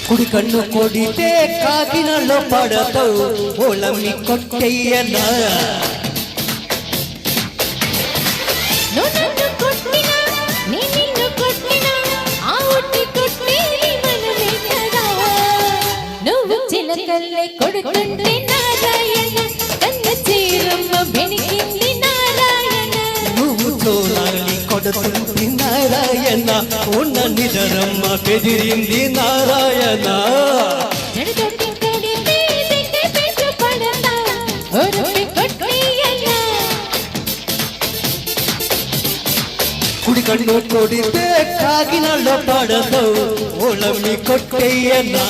కుడి కన్ను కొడితే కాకినాడలో పడతావు ఓళమి కొట్టయ్యనా నువ్వు చిలకల్లే కొడుతుంటే నారాయణ కన్న చీరమ్మ బెణికింది నారాయణ నువ్వు చోళాలి కొడుతుంటే నారాయణ ఉన్న నిజరమ్మ బెదిరింది నారాయణ కుడి కన్ను కొడితే కాకినాడలో పడతావు ఓళమి కొట్టయ్యనా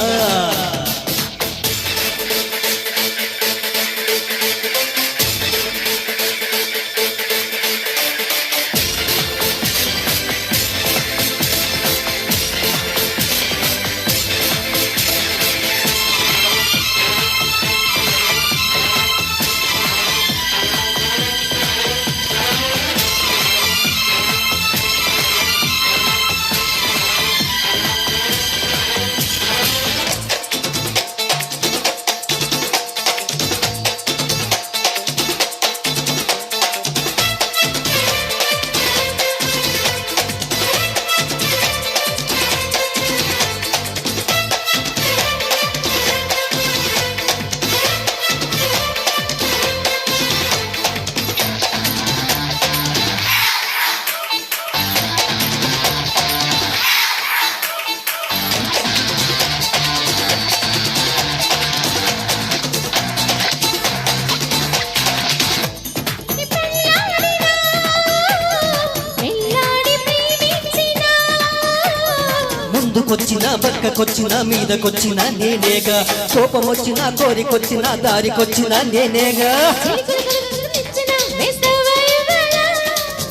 ముందుకొచ్చినా పక్కకొచ్చినా మీదకొచ్చినా నేనేగా కోపం వచ్చినా కోరికొచ్చినా దారికొచ్చినా నేనేగా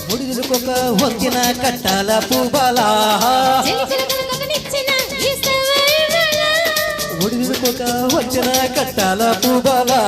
ముడిదుకొక వంచిన కట్టాల పూబాలా ముడిదుకొక వంచిన కట్టాల పూబాలా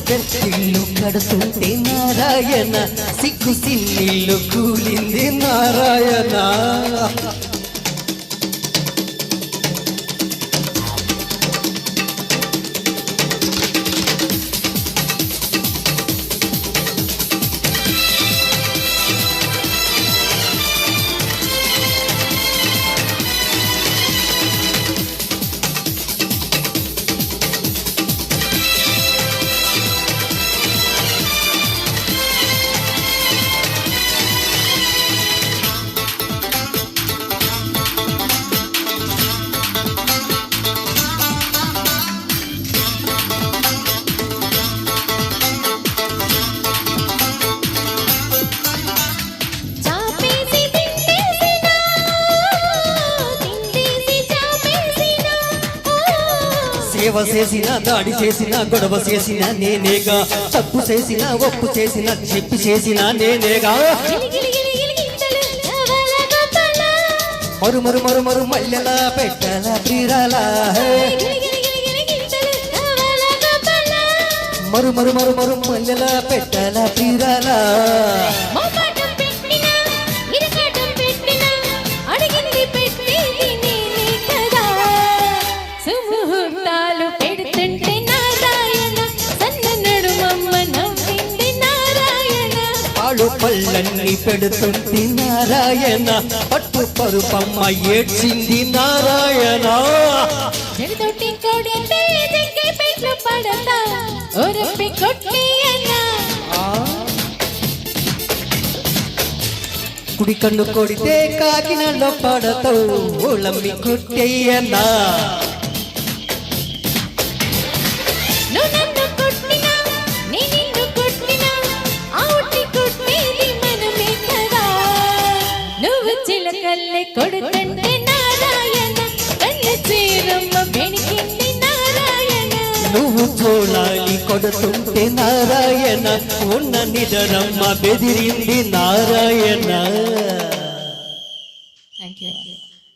పెళ్ళిళ్ళు కడుతుంటే నారాయణ సిగ్గు సిన్నిళ్ళు కూలింది నారాయణ సేవ చేసిన దాడి చేసిన గొడవ చేసిన నేనేగా తప్పు చేసిన ఒప్పు చేసిన చెప్పి చేసిన నేనేగా మరు మరు మరు మరు మల్లెల పెట్టల ప్రిరాలా మరు మరు మరు మరు మల్లెల పెట్టల ప్రిరాలా పళ్ళన్ని పెడుతుంది నారాయణ పట్టు పరుపమ్మ ఏడ్చింది నారాయణ కుడి కన్ను కొడితే కాకినాడలో పడతావు ఓళమి కొట్టయ్యనా చిలకల్లే కొడుతుంటే నారాయణ కన్న చీరమ్మ బెణికింది నారాయణ నువ్వు చోళాలి కొడుతుంటే నారాయణ ఉన్న నిజరమ్మ బెదిరింది నారాయణ థ్యాంక్ యూ